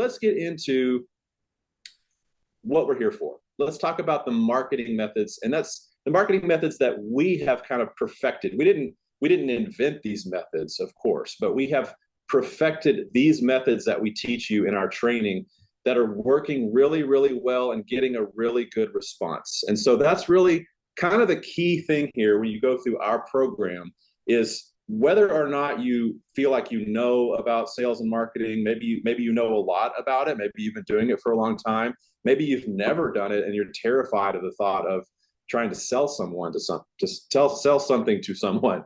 let's get into what we're here for. Let's talk about the marketing methods, and that's the marketing methods that we have kind of perfected. We didn't invent these methods, of course, but we have perfected these methods that we teach you in our training that are working really, really well and getting a really good response. And so that's really kind of the key thing here when you go through our program is whether or not you feel like you know about sales and marketing, maybe you know a lot about it, maybe you've been doing it for a long time, maybe you've never done it and you're terrified of the thought of trying to sell someone to sell something to someone.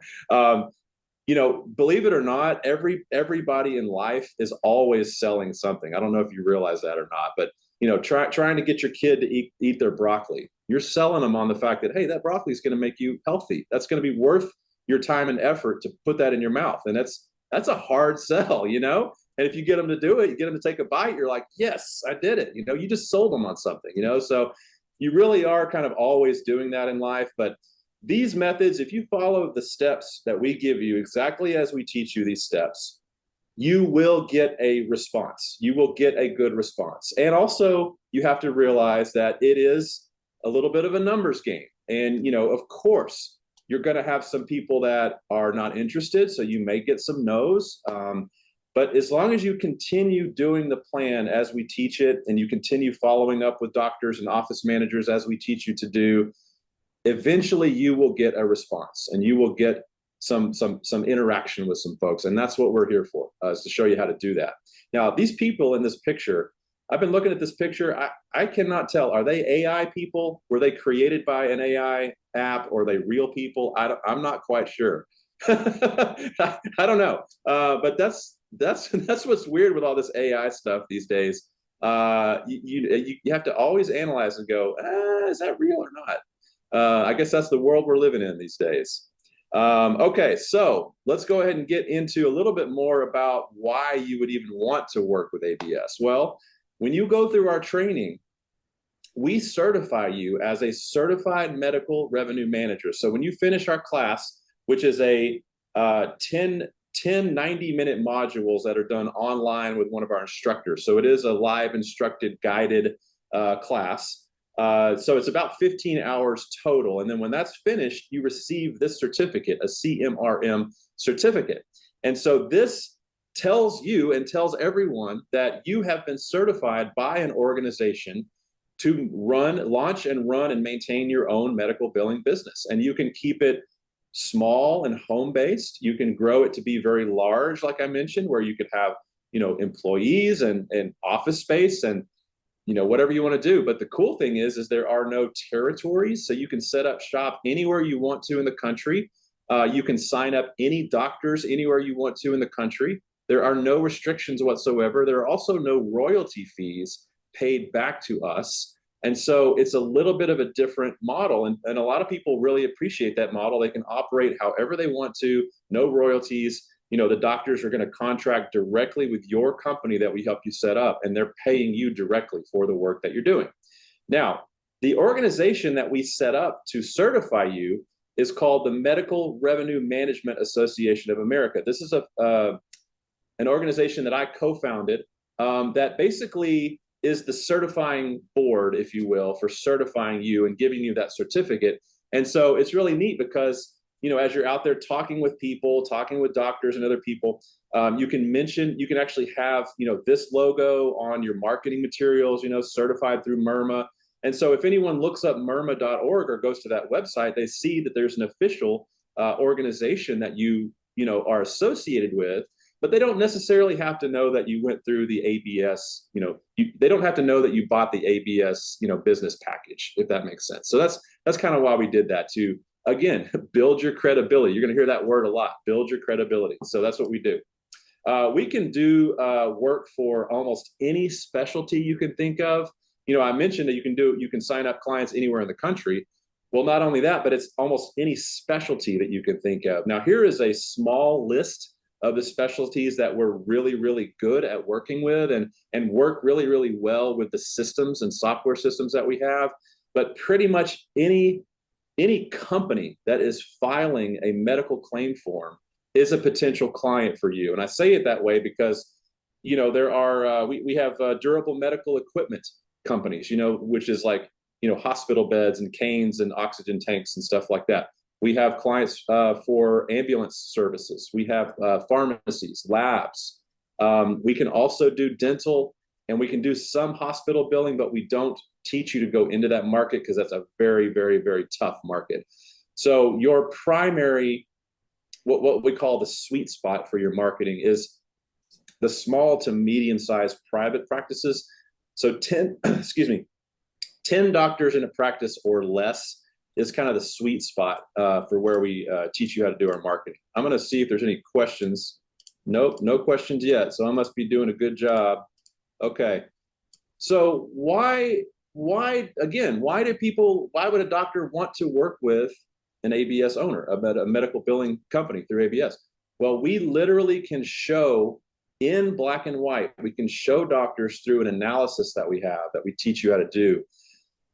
Believe it or not, everybody in life is always selling something. I don't know if you realize that or not, but trying to get your kid to eat their broccoli, you're selling them on the fact that, hey, that broccoli is going to make you healthy. That's going to be worth your time and effort to put that in your mouth. And that's a hard sell, And if you get them to do it, you get them to take a bite, you're like, yes, I did it. You just sold them on something, So you really are kind of always doing that in life. But these methods, if you follow the steps that we give you exactly as we teach you these steps, you will get a response. You will get a good response. And also, you have to realize that it is a little bit of a numbers game. And, of course, you're going to have some people that are not interested. So you may get some no's. But as long as you continue doing the plan as we teach it, and you continue following up with doctors and office managers as we teach you to do, eventually you will get a response and you will get some interaction with some folks. And that's what we're here for, is to show you how to do that. Now, these people in this picture, I've been looking at this picture. I cannot tell. Are they AI people? Were they created by an AI app, or are they real people? I'm not quite sure. I don't know. But that's what's weird with all this AI stuff these days. You have to always analyze and go, is that real or not? I guess that's the world we're living in these days. Okay, so let's go ahead and get into a little bit more about why you would even want to work with ABS. Well, when you go through our training, we certify you as a certified medical revenue manager. So when you finish our class, which is a 10 90-minute modules that are done online with one of our instructors. So it is a live instructed guided class. So it's about 15 hours total. And then when that's finished, you receive this certificate, a CMRM certificate. And so this tells you and tells everyone that you have been certified by an organization to launch and run and maintain your own medical billing business. And you can keep it small and home-based. You can grow it to be very large, like I mentioned, where you could have, employees and office space and whatever you want to do. But the cool thing is there are no territories. So you can set up shop anywhere you want to in the country. You can sign up any doctors anywhere you want to in the country. There are no restrictions whatsoever. There are also no royalty fees paid back to us. And so it's a little bit of a different model. And a lot of people really appreciate that model. They can operate however they want to, no royalties. The doctors are going to contract directly with your company that we help you set up, and they're paying you directly for the work that you're doing. Now, the organization that we set up to certify you is called the Medical Revenue Management Association of America. This is an organization that I co-founded that basically is the certifying board, if you will, for certifying you and giving you that certificate. And so it's really neat because, as you're out there talking with people, talking with doctors and other people, you can actually have, this logo on your marketing materials, certified through MIRMA. And so if anyone looks up MIRMA.org or goes to that website, they see that there's an official organization that you are associated with. But they don't necessarily have to know that you went through the ABS, they don't have to know that you bought the ABS, business package, if that makes sense. So that's kind of why we did that, to, again, build your credibility. You're going to hear that word a lot, build your credibility. So that's what we do. We can do work for almost any specialty you can think of. I mentioned that you can sign up clients anywhere in the country. Well, not only that, but it's almost any specialty that you can think of. Now, here is a small list of the specialties that we're really, really good at working with and work really, really well with the systems and software systems that we have. But pretty much any company that is filing a medical claim form is a potential client for you. And I say it that way because there are we have durable medical equipment companies, which is like hospital beds and canes and oxygen tanks and stuff like that. We have clients for ambulance services. We have pharmacies, labs. We can also do dental, and we can do some hospital billing, but we don't teach you to go into that market because that's a very, very, very tough market. So your primary, what we call the sweet spot for your marketing is the small to medium sized private practices. So 10, excuse me, 10 doctors in a practice or less is kind of the sweet spot for where we teach you how to do our marketing. I'm going to see if there's any questions. Nope, no questions yet. So I must be doing a good job. Okay. So again, why would a doctor want to work with an ABS owner, a medical billing company through ABS? Well, we literally can show in black and white, we can show doctors through an analysis that we have, that we teach you how to do,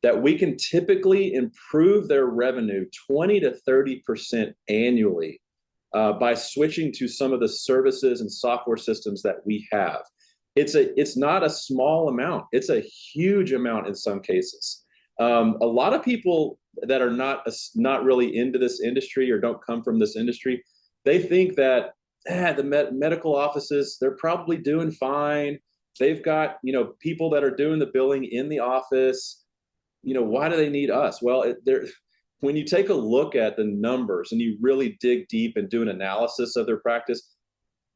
that we can typically improve their revenue 20 to 30% annually by switching to some of the services and software systems that we have. It's not a small amount. It's a huge amount in some cases. A lot of people that are not really into this industry or don't come from this industry, they think that the medical offices, they're probably doing fine. They've got people that are doing the billing in the office. Why do they need us? Well, when you take a look at the numbers and you really dig deep and do an analysis of their practice,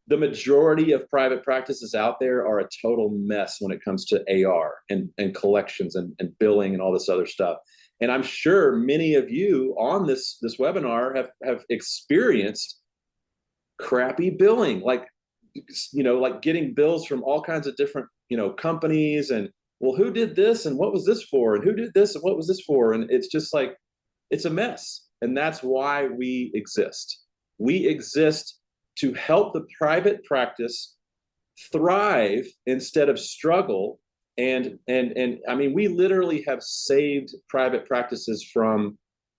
the majority of private practices out there are a total mess when it comes to AR and collections and billing and all this other stuff. And I'm sure many of you on this webinar have experienced crappy billing, like getting bills from all kinds of different companies, and well, who did this and what was this for, and who did this and what was this for, and it's just like it's a mess. And that's why we exist. We exist to help the private practice thrive instead of struggle. And I mean, we literally have saved private practices from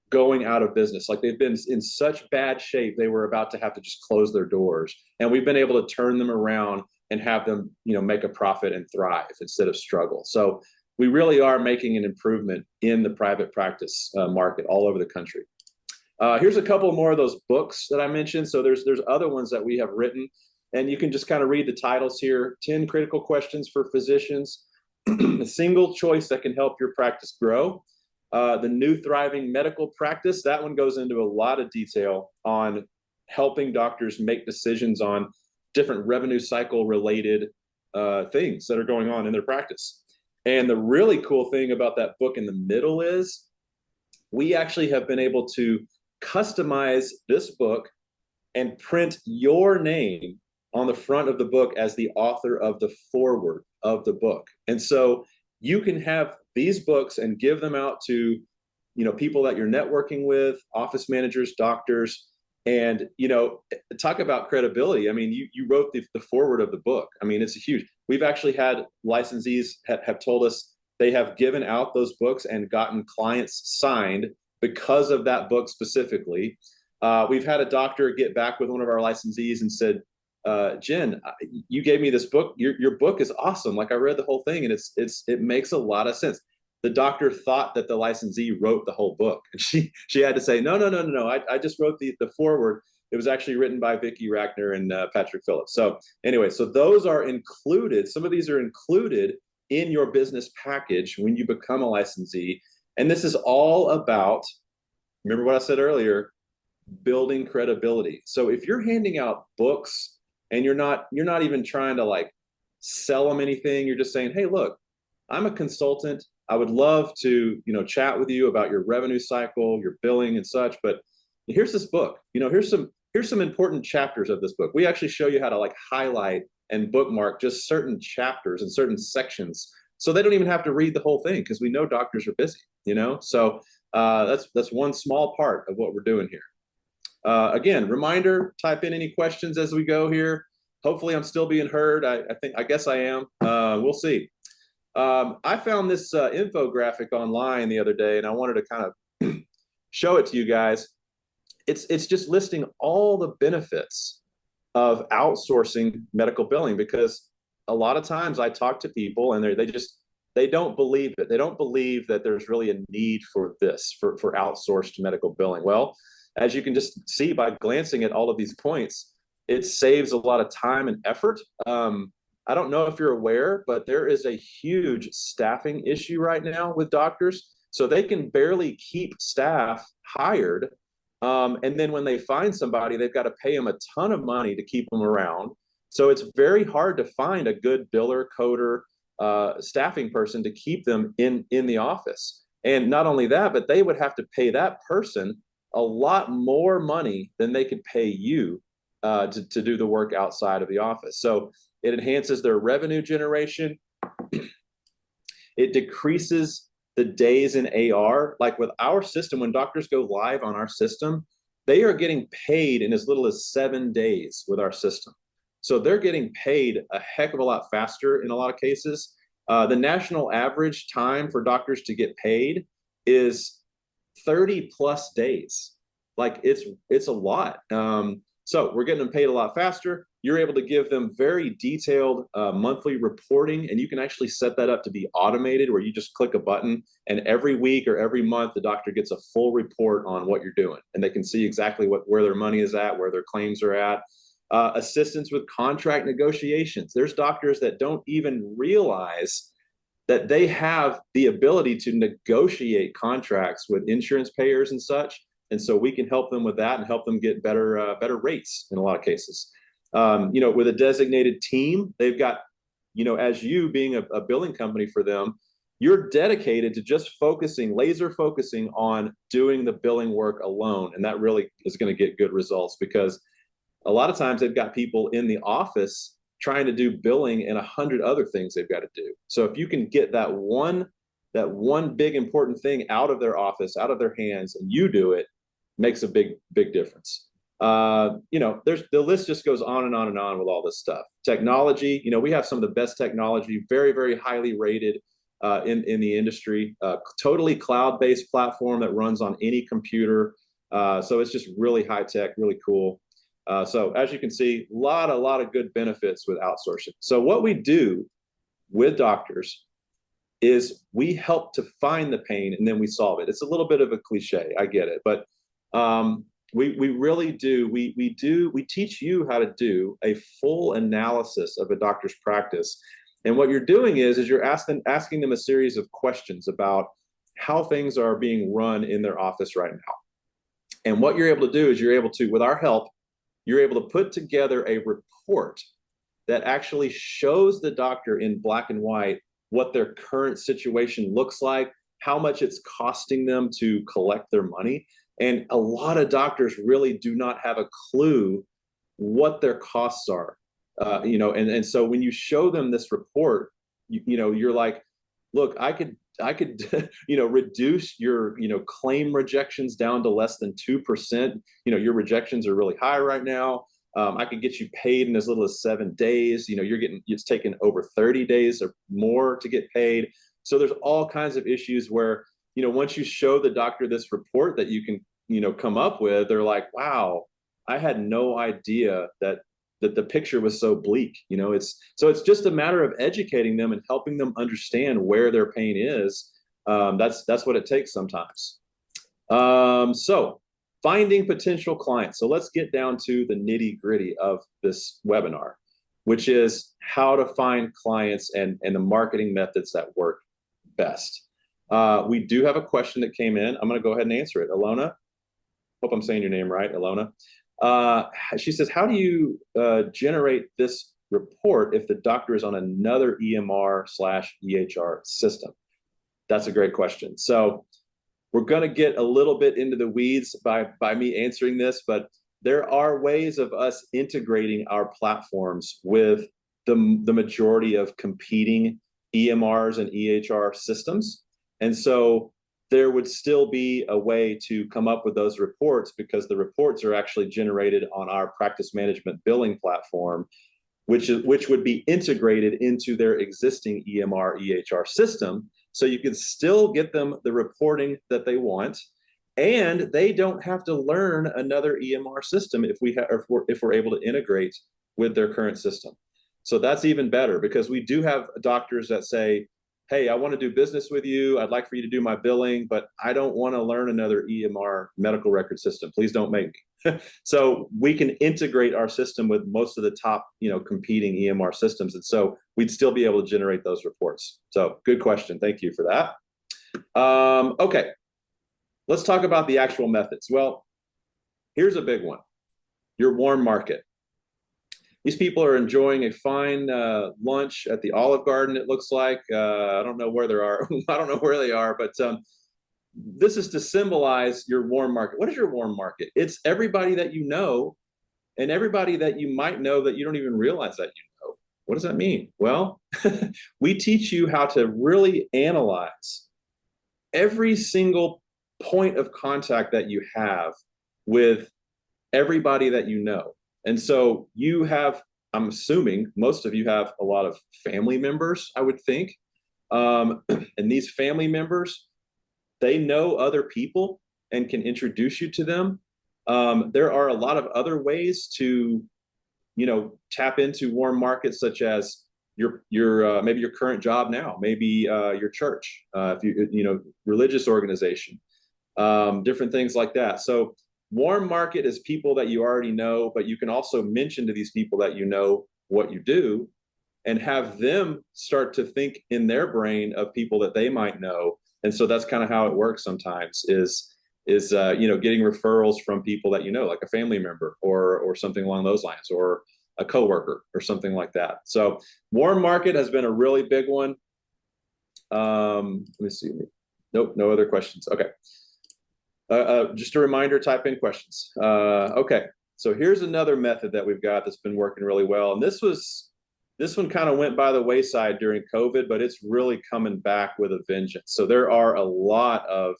going out of business. Like, they've been in such bad shape, they were about to have to just close their doors. And we've been able to turn them around and have them, make a profit and thrive instead of struggle. So we really are making an improvement in the private practice market all over the country. Here's a couple more of those books that I mentioned. So there's other ones that we have written, and you can just kind of read the titles here. 10 Critical Questions for Physicians, a single choice that can help your practice grow. The New Thriving Medical Practice, that one goes into a lot of detail on helping doctors make decisions on different revenue cycle related things that are going on in their practice. And the really cool thing about that book in the middle is we actually have been able to customize this book and print your name on the front of the book as the author of the foreword of the book. And so you can have these books and give them out to people that you're networking with, office managers, doctors, and talk about credibility. I mean, you wrote the foreword of the book. I mean, it's a huge. We've actually had licensees have told us they have given out those books and gotten clients signed because of that book specifically. We've had a doctor get back with one of our licensees and said, Jen, you gave me this book. Your book is awesome. Like, I read the whole thing, and it makes a lot of sense. The doctor thought that the licensee wrote the whole book, and she had to say, no. I just wrote the foreword. It was actually written by Vicki Rackner and Patrick Phillips. So anyway, so those are included. Some of these are included in your business package when you become a licensee. And this is all about, remember what I said earlier, building credibility. So if you're handing out books and you're not even trying to like sell them anything, you're just saying, hey, look, I'm a consultant. I would love to, chat with you about your revenue cycle, your billing and such, but here's this book. Here's some important chapters of this book. We actually show you how to like highlight and bookmark just certain chapters and certain sections, so they don't even have to read the whole thing, because we know doctors are busy, So that's one small part of what we're doing here. Again, reminder, type in any questions as we go here. Hopefully I'm still being heard. I guess I am. We'll see. I found this infographic online the other day, and I wanted to kind of show it to you guys. It's just listing all the benefits of outsourcing medical billing, because a lot of times I talk to people and they don't believe it. They don't believe that there's really a need for this, for outsourced medical billing. Well, as you can just see by glancing at all of these points, it saves a lot of time and effort. I don't know if you're aware, but there is a huge staffing issue right now with doctors. So they can barely keep staff hired. And then when they find somebody, they've got to pay them a ton of money to keep them around. So it's very hard to find a good biller, coder, staffing person to keep them in the office. And not only that, but they would have to pay that person a lot more money than they could pay you to do the work outside of the office. So it enhances their revenue generation. It decreases the days in AR. Like with our system, when doctors go live on our system, they are getting paid in as little as 7 days with our system. So they're getting paid a heck of a lot faster in a lot of cases. The national average time for doctors to get paid is 30 plus days. Like it's a lot. So we're getting them paid a lot faster. You're able to give them very detailed monthly reporting, and you can actually set that up to be automated where you just click a button and every week or every month the doctor gets a full report on what you're doing, and they can see exactly where their money is at, where their claims are at. Assistance with contract negotiations. There's doctors that don't even realize that they have the ability to negotiate contracts with insurance payers and such. And so we can help them with that and help them get better rates in a lot of cases. With a designated team, they've got, as you being a billing company for them, you're dedicated to just laser focusing on doing the billing work alone. And that really is going to get good results because a lot of times they've got people in the office trying to do billing and 100 other things they've got to do. So if you can get that one big important thing out of their office, out of their hands, and you do it, makes a big difference. The list just goes on and on and on with all this stuff. Technology, we have some of the best technology, very, very highly rated in the industry. Totally cloud-based platform that runs on any computer. So it's just really high tech, really cool. So as you can see, a lot of good benefits with outsourcing. So what we do with doctors is we help to find the pain and then we solve it. It's a little bit of a cliche, I get it, but we really do. We teach you how to do a full analysis of a doctor's practice. And what you're doing is you're asking them a series of questions about how things are being run in their office right now. And what you're able to do is you're able to, with our help, you're able to put together a report that actually shows the doctor in black and white what their current situation looks like, how much it's costing them to collect their money. And a lot of doctors really do not have a clue what their costs are. And so when you show them this report, you're like, look, I could reduce your claim rejections down to less than 2%. Your rejections are really high right now. I could get you paid in as little as 7 days. It's taken over 30 days or more to get paid. So there's all kinds of issues where once you show the doctor this report that you can come up with, they're like, wow, I had no idea that the picture was so bleak. It's just a matter of educating them and helping them understand where their pain is. That's what it takes sometimes. So finding potential clients. So let's get down to the nitty gritty of this webinar, which is how to find clients and the marketing methods that work best. We do have a question that came in. I'm going to go ahead and answer it. Alona, hope I'm saying your name right, Alona. She says, how do you generate this report if the doctor is on another EMR/EHR system? That's a great question. So we're going to get a little bit into the weeds by me answering this, but there are ways of us integrating our platforms with the majority of competing EMRs and EHR systems. And so there would still be a way to come up with those reports because the reports are actually generated on our practice management billing platform, which would be integrated into their existing EMR EHR system. So you can still get them the reporting that they want, and they don't have to learn another EMR system if we're able to integrate with their current system. So that's even better because we do have doctors that say, hey, I want to do business with you. I'd like for you to do my billing, but I don't want to learn another EMR medical record system. Please don't make me. So we can integrate our system with most of the top, competing EMR systems. And so we'd still be able to generate those reports. So good question. Thank you for that. Okay, let's talk about the actual methods. Well, here's a big one, your warm market. These people are enjoying a fine lunch at the Olive Garden, it looks like. I don't know where they are. I don't know where they are, but this is to symbolize your warm market. What is your warm market? It's everybody that you know and everybody that you might know that you don't even realize that you know. What does that mean? Well, we teach you how to really analyze every single point of contact that you have with everybody that you know. And so you have, I'm assuming most of you have a lot of family members, I would think. And these family members, they know other people and can introduce you to them. There are a lot of other ways to, tap into warm markets, such as your maybe your current job now, maybe your church, if religious organization, different things like that. So warm market is people that you already know, but you can also mention to these people that you know what you do and have them start to think in their brain of people that they might know. And so that's kind of how it works sometimes is getting referrals from people that you know, like a family member or something along those lines, or a coworker or something like that. So warm market has been a really big one. Let me see. Nope, no other questions. Okay. Just a reminder, type in questions. Okay, so here's another method that we've got that's been working really well. And this one kind of went by the wayside during COVID, but it's really coming back with a vengeance. So there are a lot of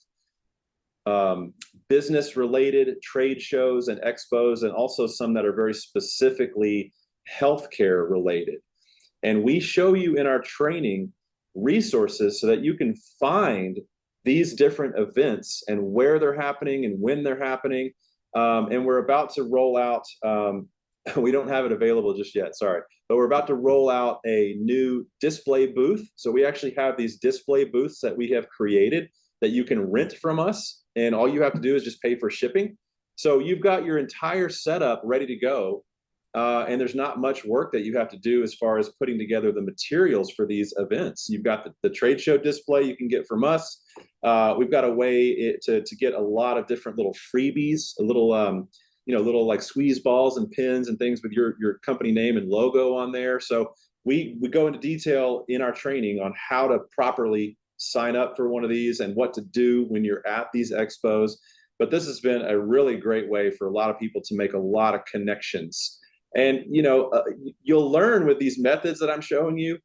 business related trade shows and expos, and also some that are very specifically healthcare related. And we show you in our training resources so that you can find these different events and where they're happening and when they're happening. And we're about to roll out, we don't have it available just yet, sorry, but we're about to roll out a new display booth. So we actually have these display booths that we have created that you can rent from us, and all you have to do is just pay for shipping. So you've got your entire setup ready to go. And there's not much work that you have to do as far as putting together the materials for these events. You've got the trade show display you can get from us. We've got a way to get a lot of different little freebies, a little, little like squeeze balls and pins and things with your company name and logo on there. So we go into detail in our training on how to properly sign up for one of these and what to do when you're at these expos. But this has been a really great way for a lot of people to make a lot of connections. And you'll learn with these methods that I'm showing you,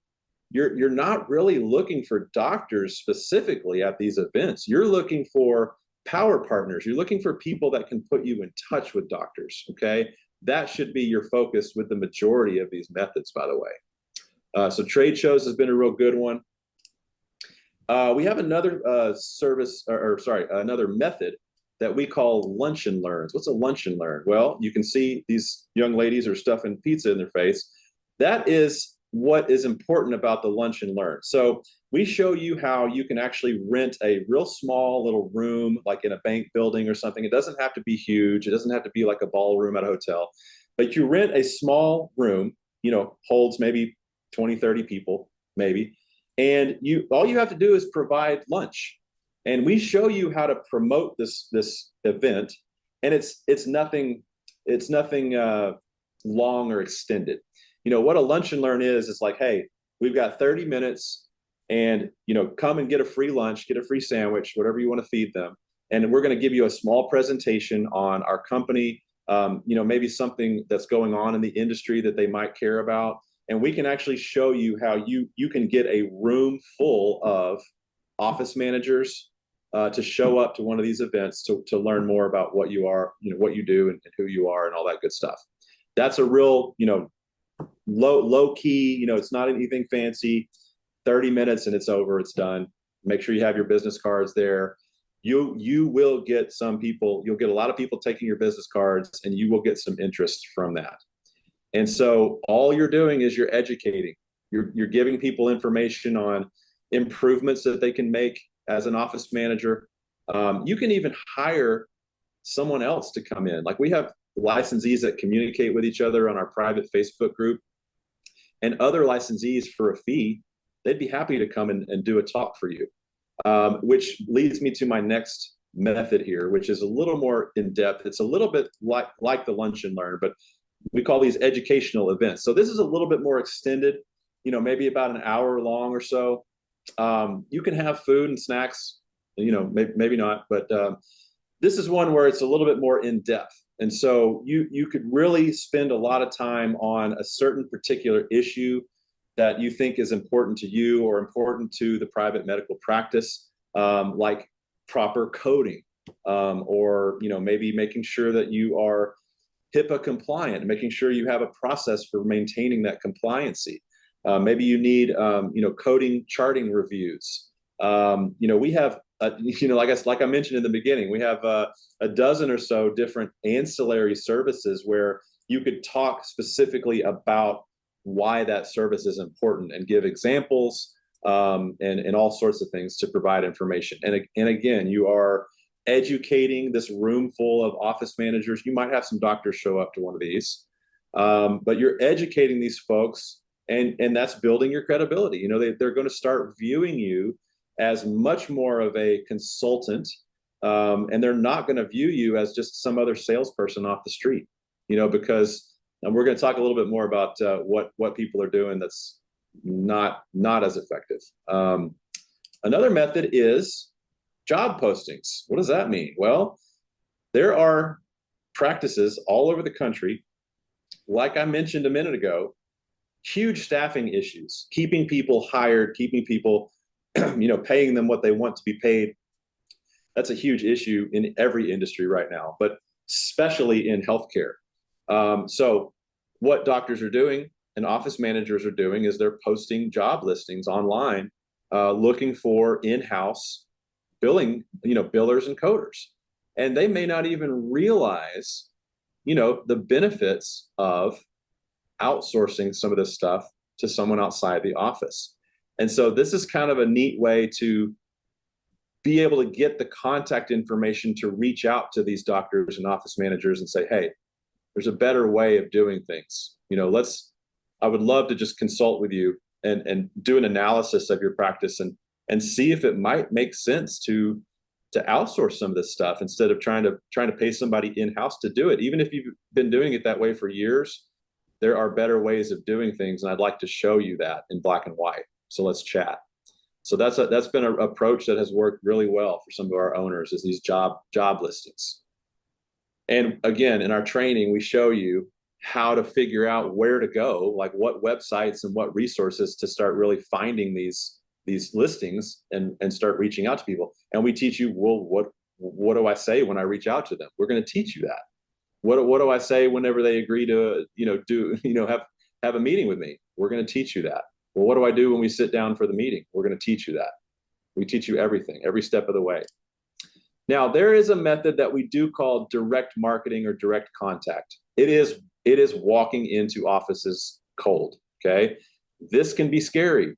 you're not really looking for doctors specifically at these events. You're looking for power partners. You're looking for people that can put you in touch with doctors. Okay, that should be your focus with the majority of these methods, by the way. So trade shows has been a real good one. We have another another method that we call lunch and learns. What's a lunch and learn? Well, you can see these young ladies are stuffing pizza in their face. That is what is important about the lunch and learn. So we show you how you can actually rent a real small little room, like in a bank building or something. It doesn't have to be huge. It doesn't have to be like a ballroom at a hotel, but you rent a small room, holds maybe 20, 30 people, maybe. And all you have to do is provide lunch. And we show you how to promote this event, and it's nothing long or extended. What a lunch and learn is like, hey, we've got 30 minutes, and come and get a free lunch, get a free sandwich, whatever you want to feed them, and we're going to give you a small presentation on our company, maybe something that's going on in the industry that they might care about, and we can actually show you how you can get a room full of office managers to show up to one of these events to learn more about what you are, what you do and who you are and all that good stuff. That's a real, low key, it's not anything fancy, 30 minutes and it's over, it's done. Make sure you have your business cards there. You will get you'll get a lot of people taking your business cards, and you will get some interest from that. And so all you're doing is you're educating. You're giving people information on improvements that they can make as an office manager. You can even hire someone else to come in. Like we have licensees that communicate with each other on our private Facebook group, and other licensees for a fee, they'd be happy to come and do a talk for you. Which leads me to my next method here, which is a little more in depth. It's a little bit like the lunch and learn, but we call these educational events. So this is a little bit more extended, maybe about an hour long or so. You can have food and snacks, maybe not, but this is one where it's a little bit more in depth. And so you could really spend a lot of time on a certain particular issue that you think is important to you or important to the private medical practice, like proper coding, or maybe making sure that you are HIPAA compliant, making sure you have a process for maintaining that compliancy. Maybe you need coding charting reviews. We have like I mentioned in the beginning, we have a dozen or so different ancillary services where you could talk specifically about why that service is important and give examples, and all sorts of things to provide information. And again, you are educating this room full of office managers. You might have some doctors show up to one of these, but you're educating these folks, and that's building your credibility. They're going to start viewing you as much more of a consultant, and they're not going to view you as just some other salesperson off the street, because and we're going to talk a little bit more about what people are doing that's not as effective. Another method is job postings. What does that mean? Well, there are practices all over the country, like I mentioned a minute ago, huge staffing issues, keeping people hired, keeping people, paying them what they want to be paid. That's a huge issue in every industry right now, but especially in healthcare. So what doctors are doing and office managers are doing is they're posting job listings online, looking for in-house billers and coders. And they may not even realize, the benefits of outsourcing some of this stuff to someone outside the office. And so this is kind of a neat way to be able to get the contact information to reach out to these doctors and office managers and say, hey, there's a better way of doing things. I would love to just consult with you and do an analysis of your practice and see if it might make sense to outsource some of this stuff instead of trying to pay somebody in-house to do it. Even if you've been doing it that way for years, there are better ways of doing things, and I'd like to show you that in black and white. So let's chat. So that's been an approach that has worked really well for some of our owners, is these job listings. And again, in our training, we show you how to figure out where to go, like what websites and what resources to start really finding these listings and start reaching out to people. And we teach you, well, what do I say when I reach out to them? We're going to teach you that. What do I say whenever they agree to, have a meeting with me? We're going to teach you that. Well, what do I do when we sit down for the meeting? We're going to teach you that. We teach you everything, every step of the way. Now, there is a method that we do call direct marketing or direct contact. It is walking into offices cold, okay? This can be scary.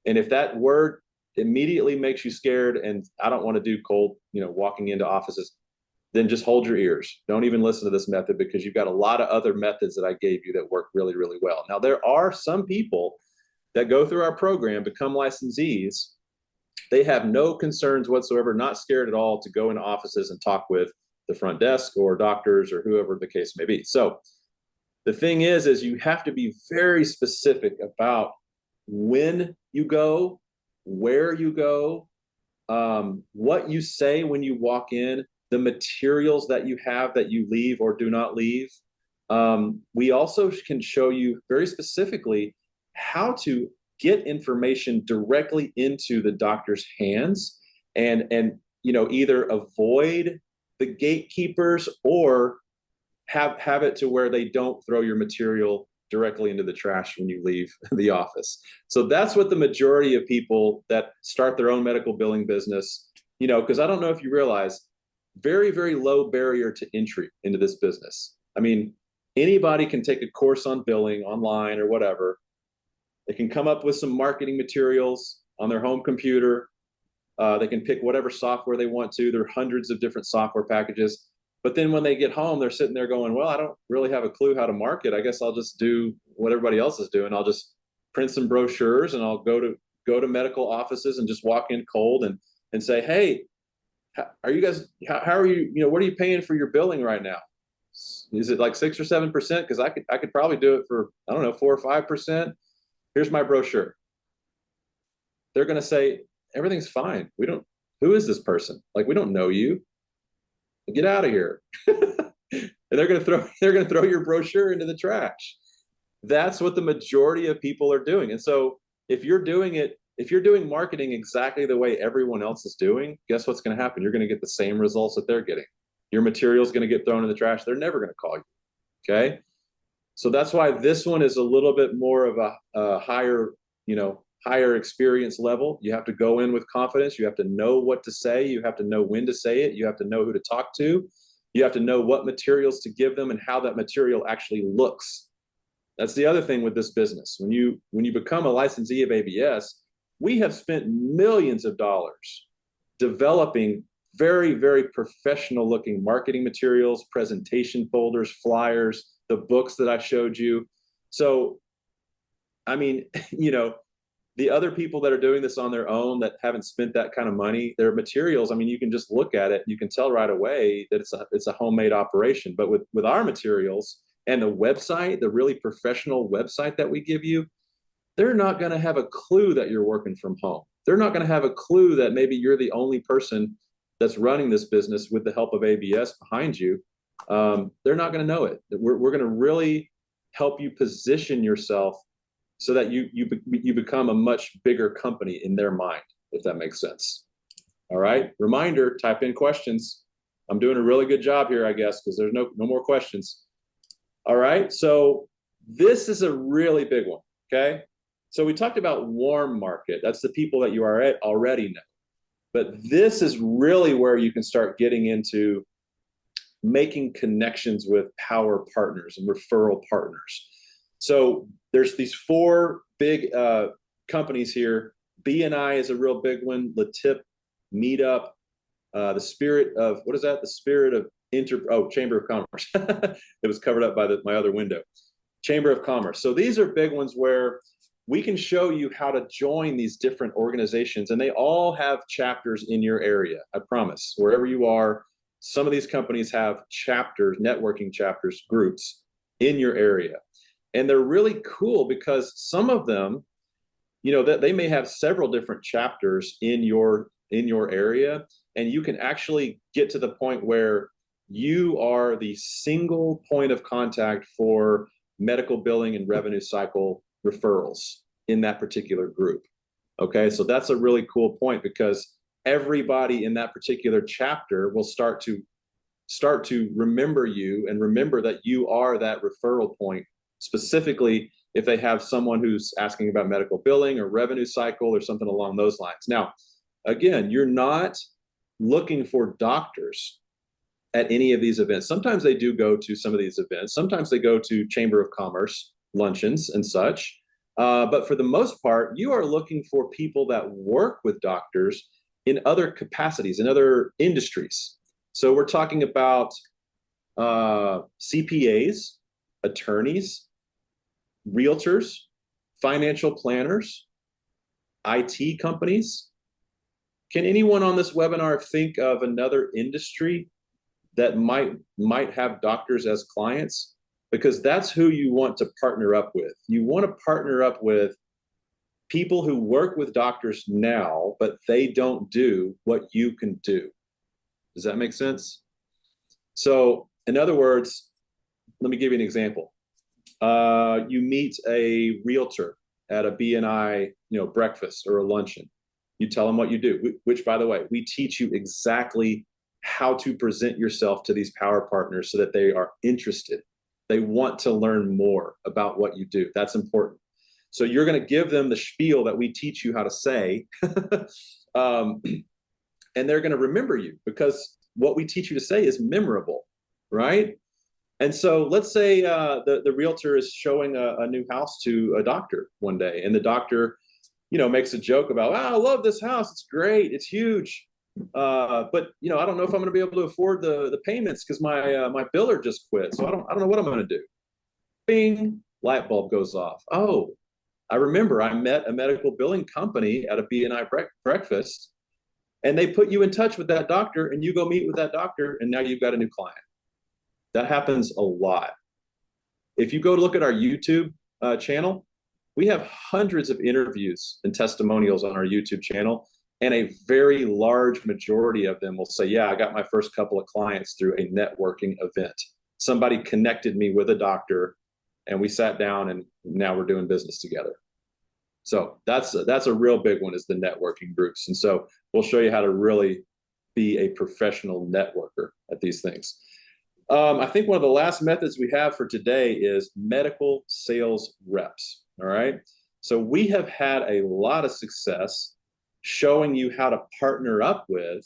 And if that word immediately makes you scared and I don't want to do cold, walking into offices, then just hold your ears. Don't even listen to this method, because you've got a lot of other methods that I gave you that work really, really well. Now, there are some people that go through our program, become licensees. They have no concerns whatsoever, not scared at all to go into offices and talk with the front desk or doctors or whoever the case may be. So the thing is you have to be very specific about when you go, where you go, what you say when you walk in, the materials that you have that you leave or do not leave. We also can show you very specifically how to get information directly into the doctor's hands and either avoid the gatekeepers or have it to where they don't throw your material directly into the trash when you leave the office. So that's what the majority of people that start their own medical billing business, because I don't know if you realize, very, very low barrier to entry into this business. I mean, Anybody can take a course on billing online or whatever. They can come up with some marketing materials on their home computer. They can pick whatever software they want to. There are hundreds of different software packages. But then when they get home, they're sitting there going, well, I don't really have a clue how to market. I guess I'll just do what everybody else is doing. I'll just print some brochures and I'll go to medical offices and just walk in cold and say, hey, are you guys, how are you, what are you paying for your billing right now? Is it like 6 or 7%? Because I could probably do it for, I don't know, 4 or 5%. Here's my brochure. They're going to say, everything's fine. Who is this person? Like, we don't know you. Get out of here. And they're going to throw your brochure into the trash. That's what the majority of people are doing. And so if you're doing marketing exactly the way everyone else is doing, guess what's going to happen? You're going to get the same results that they're getting. Your material is going to get thrown in the trash. They're never going to call you. Okay. So that's why this one is a little bit more of a higher experience level. You have to go in with confidence. You have to know what to say. You have to know when to say it. You have to know who to talk to. You have to know what materials to give them and how that material actually looks. That's the other thing with this business. When you become a licensee of ABS, we have spent millions of dollars developing very, very professional looking marketing materials, presentation folders, flyers, the books that I showed you. So, I mean, the other people that are doing this on their own that haven't spent that kind of money, their materials, I mean, you can just look at it, you can tell right away that it's a homemade operation. But with our materials and the website, the really professional website that we give you, they're not going to have a clue that you're working from home. They're not going to have a clue that maybe you're the only person that's running this business with the help of ABS behind you. They're not going to know it. We're going to really help you position yourself so that you become a much bigger company in their mind, if that makes sense. All right. Reminder, type in questions. I'm doing a really good job here, I guess, because there's no more questions. All right. So this is a really big one. Okay. So we talked about warm market. That's the people that you are already know. But this is really where you can start getting into making connections with power partners and referral partners. So there's these 4 big companies here. BNI is a real big one. Latip, Meetup, the Spirit of, what is that? The Spirit of Chamber of Commerce. It was covered up by my other window. Chamber of Commerce. So these are big ones where we can show you how to join these different organizations, and they all have chapters in your area. I promise. Wherever you are, some of these companies have chapters, networking chapters, groups in your area. And they're really cool because some of them, that they may have several different chapters in your area, and you can actually get to the point where you are the single point of contact for medical billing and revenue cycle referrals in that particular group. Okay, so that's a really cool point because everybody in that particular chapter will start to remember you and remember that you are that referral point, specifically if they have someone who's asking about medical billing or revenue cycle or something along those lines. Now, again, you're not looking for doctors at any of these events. Sometimes they do go to some of these events. Sometimes they go to Chamber of Commerce luncheons and such. But for the most part, you are looking for people that work with doctors in other capacities, in other industries. So we're talking about CPAs, attorneys, realtors, financial planners, IT companies. Can anyone on this webinar think of another industry that might have doctors as clients? Because that's who you want to partner up with. You want to partner up with people who work with doctors now, but they don't do what you can do. Does that make sense? So in other words, let me give you an example. You meet a realtor at a BNI, breakfast or a luncheon. You tell them what you do, which, by the way, we teach you exactly how to present yourself to these power partners so that they are interested. They want to learn more about what you do. That's important. So you're going to give them the spiel that we teach you how to say, and they're going to remember you because what we teach you to say is memorable, right? And so let's say the realtor is showing a new house to a doctor one day, and the doctor, makes a joke about, "Wow, I love this house. It's great. It's huge. But I don't know if I'm going to be able to afford the payments because my biller just quit. So I don't know what I'm going to do." Bing, light bulb goes off. Oh, I remember I met a medical billing company at a BNI breakfast, and they put you in touch with that doctor, and you go meet with that doctor, and now you've got a new client. That happens a lot. If you go to look at our YouTube channel, we have hundreds of interviews and testimonials on our YouTube channel, and a very large majority of them will say, "Yeah, I got my first couple of clients through a networking event. Somebody connected me with a doctor, and we sat down, and now we're doing business together." So that's a real big one, is the networking groups. And so we'll show you how to really be a professional networker at these things. I think one of the last methods we have for today is medical sales reps. All right. So we have had a lot of success showing you how to partner up with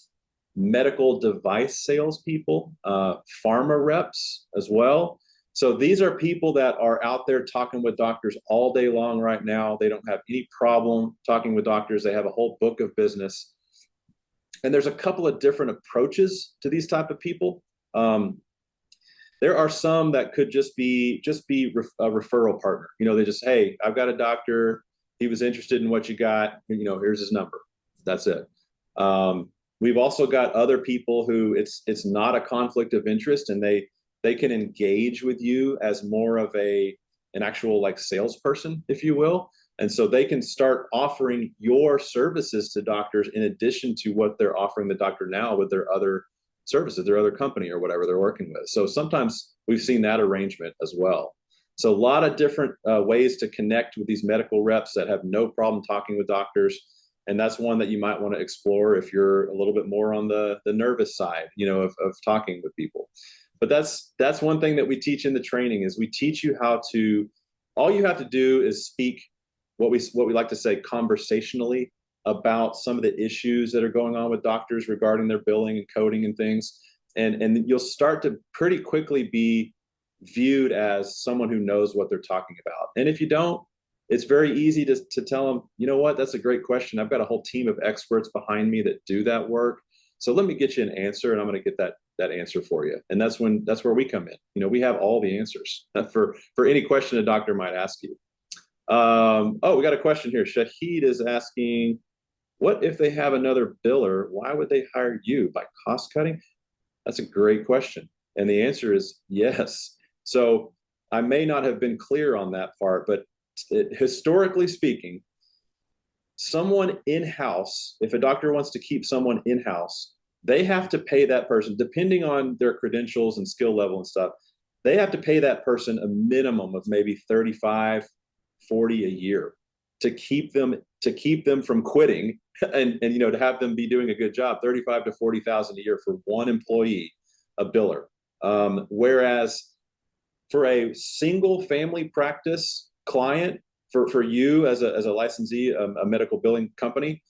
medical device salespeople, pharma reps as well. So these are people that are out there talking with doctors all day long right now. They don't have any problem talking with doctors. They have a whole book of business. And there's a couple of different approaches to these type of people. There are some that could just be a referral partner. They just, "Hey, I've got a doctor. He was interested in what you got. Here's his number." That's it. We've also got other people who it's not a conflict of interest, and they can engage with you as more of an actual like salesperson, if you will. And so they can start offering your services to doctors in addition to what they're offering the doctor now with their other services, their other company or whatever they're working with. So sometimes we've seen that arrangement as well. So a lot of different ways to connect with these medical reps that have no problem talking with doctors. And that's one that you might want to explore if you're a little bit more on the nervous side, of talking with people. But that's one thing that we teach in the training, is we teach you how to, all you have to do is speak what we like to say conversationally about some of the issues that are going on with doctors regarding their billing and coding and things. And you'll start to pretty quickly be viewed as someone who knows what they're talking about. And if you don't, it's very easy to tell them, "You know what, that's a great question. I've got a whole team of experts behind me that do that work. So let me get you an answer, and I'm going to get that answer for you." And that's where we come in. We have all the answers for any question a doctor might ask you. We got a question here. Shahid is asking, "What if they have another biller? Why would they hire you? By cost cutting?" That's a great question. And the answer is yes. So I may not have been clear on that part, but historically speaking, someone in-house, if a doctor wants to keep someone in-house, they have to pay that person, depending on their credentials and skill level and stuff, they have to pay that person a minimum of maybe 35, 40 a year to keep them from quitting and to have them be doing a good job. 35 to 40,000 a year for one employee, a biller. Whereas for a single family practice client, for you as a licensee, a medical billing company,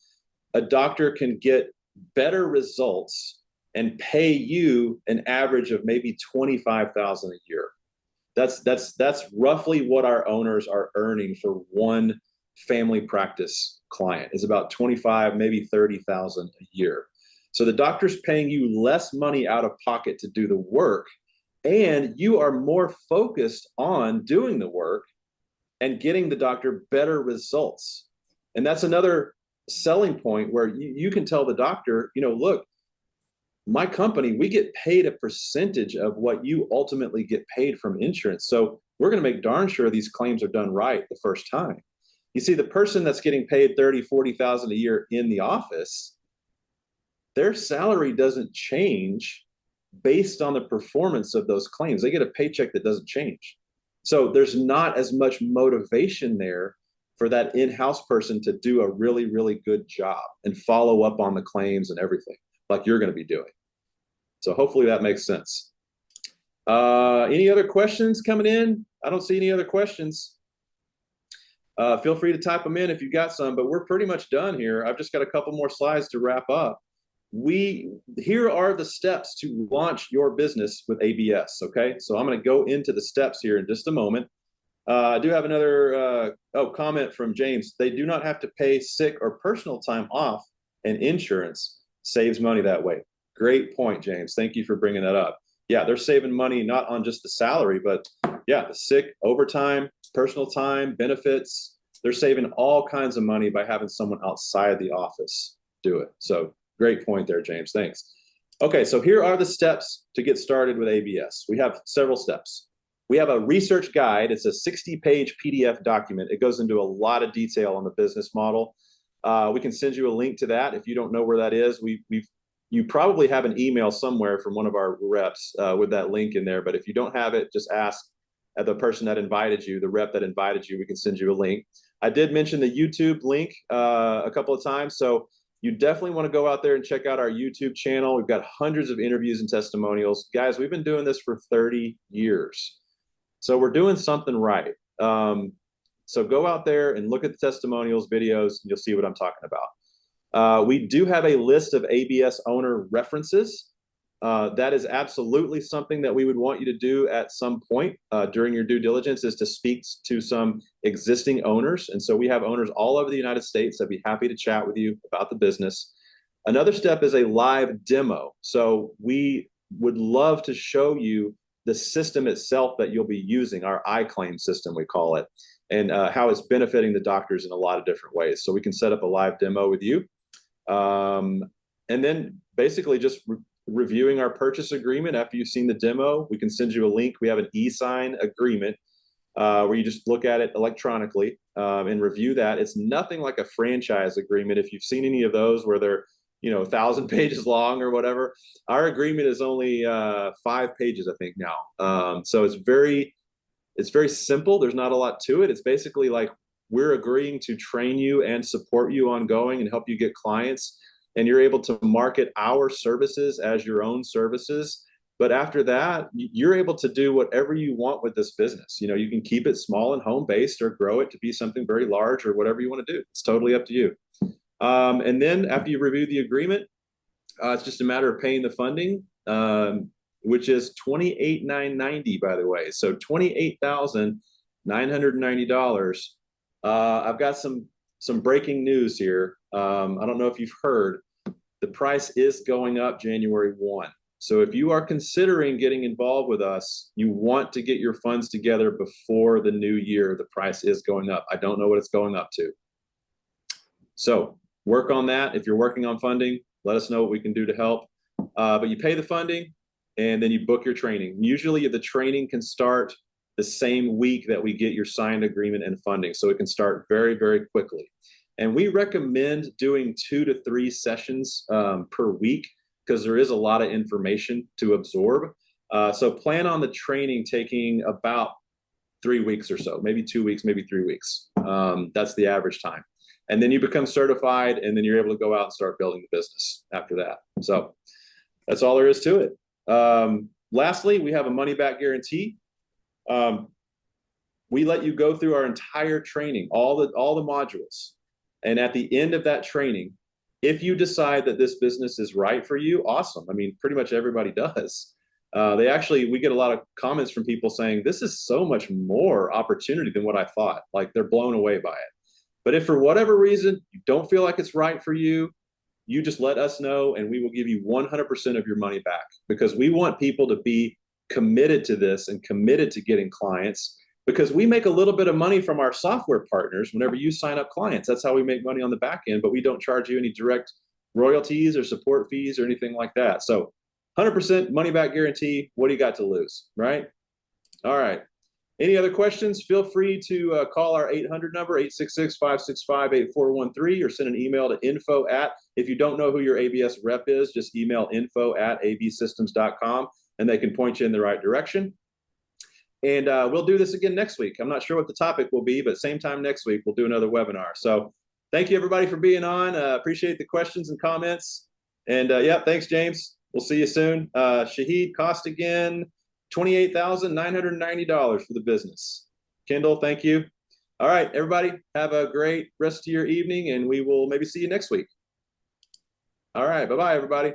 a doctor can get better results and pay you an average of maybe 25,000 a year. That's roughly what our owners are earning for one family practice client, is about 25, maybe 30,000 a year. So the doctor's paying you less money out of pocket to do the work, and you are more focused on doing the work and getting the doctor better results. And that's another selling point where you can tell the doctor, "Look, my company, we get paid a percentage of what you ultimately get paid from insurance. So we're going to make darn sure these claims are done right the first time." You see, the person that's getting paid 30, 40,000 a year in the office, their salary doesn't change based on the performance of those claims. They get a paycheck that doesn't change. So there's not as much motivation there for that in-house person to do a really, really good job and follow up on the claims and everything like you're going to be doing. So hopefully that makes sense. Any other questions coming in? I don't see any other questions. Feel free to type them in if you've got some, but we're pretty much done here. I've just got a couple more slides to wrap up. here are the steps to launch your business with ABS. Okay, so I'm going to go into the steps here in just a moment. I do have another comment from James. They do not have to pay sick or personal time off, and insurance saves money that way. Great point, James. Thank you for bringing that up. Yeah, they're saving money not on just the salary, but yeah, the sick, overtime, personal time, benefits. They're saving all kinds of money by having someone outside the office do it. So great point there, James. Thanks. Okay, so here are the steps to get started with ABS. We have several steps. We have a research guide. It's a 60-page PDF document. It goes into a lot of detail on the business model. We can send you a link to that if you don't know where that is. You probably have an email somewhere from one of our reps with that link in there. But if you don't have it, just ask the person that invited you, the rep that invited you. We can send you a link. I did mention the YouTube link a couple of times. So you definitely want to go out there and check out our YouTube channel. We've got hundreds of interviews and testimonials. Guys, we've been doing this for 30 years. So we're doing something right. So go out there and look at the testimonials, videos, and you'll see what I'm talking about. We do have a list of ABS owner references. That is absolutely something that we would want you to do at some point during your due diligence, is to speak to some existing owners. And so we have owners all over the United States that'd be happy to chat with you about the business. Another step is a live demo. So we would love to show you the system itself that you'll be using, our iClaim system, we call it, and how it's benefiting the doctors in a lot of different ways. So we can set up a live demo with you. And then basically just reviewing our purchase agreement after you've seen the demo. We can send you a link. We have an e-sign agreement where you just look at it electronically and review that. It's nothing like a franchise agreement. If you've seen any of those where they're 1,000 pages long or whatever, our agreement is only 5 pages, I think now. So it's very simple. There's not a lot to it. It's basically like we're agreeing to train you and support you ongoing and help you get clients. And you're able to market our services as your own services. But after that, you're able to do whatever you want with this business. You can keep it small and home-based or grow it to be something very large or whatever you want to do. It's totally up to you. And then after you review the agreement, it's just a matter of paying the funding, which is $28,990, by the way. So $28,990. I've got some breaking news here. I don't know if you've heard, the price is going up January 1. So if you are considering getting involved with us, you want to get your funds together before the new year. The price is going up. I don't know what it's going up to. So work on that. If you're working on funding, let us know what we can do to help. But you pay the funding and then you book your training. Usually the training can start the same week that we get your signed agreement and funding. So it can start very, very quickly. And we recommend doing 2 to 3 sessions per week because there is a lot of information to absorb. So plan on the training taking about 3 weeks or so, maybe 2 weeks, maybe 3 weeks. That's the average time. And then you become certified, and then you're able to go out and start building the business after that. So that's all there is to it. Lastly, we have a money-back guarantee. We let you go through our entire training, all the modules. And at the end of that training, if you decide that this business is right for you, awesome. I mean, pretty much everybody does. We get a lot of comments from people saying, this is so much more opportunity than what I thought. Like they're blown away by it. But if for whatever reason you don't feel like it's right for you, you just let us know and we will give you 100% of your money back, because we want people to be committed to this and committed to getting clients, because we make a little bit of money from our software partners whenever you sign up clients. That's how we make money on the back end, but we don't charge you any direct royalties or support fees or anything like that. So 100% money back guarantee. What do you got to lose, right? All right. Any other questions? Feel free to call our 800 number, 866-565-8413, or send an email to info@. If you don't know who your ABS rep is, just email info@absystems.com and they can point you in the right direction. And we'll do this again next week. I'm not sure what the topic will be, but same time next week, we'll do another webinar. So thank you, everybody, for being on. Appreciate the questions and comments. And yeah, thanks, James. We'll see you soon. Shahid, cost again, $28,990 for the business. Kendall, thank you. All right, everybody, have a great rest of your evening, and we will maybe see you next week. All right. Bye bye, everybody.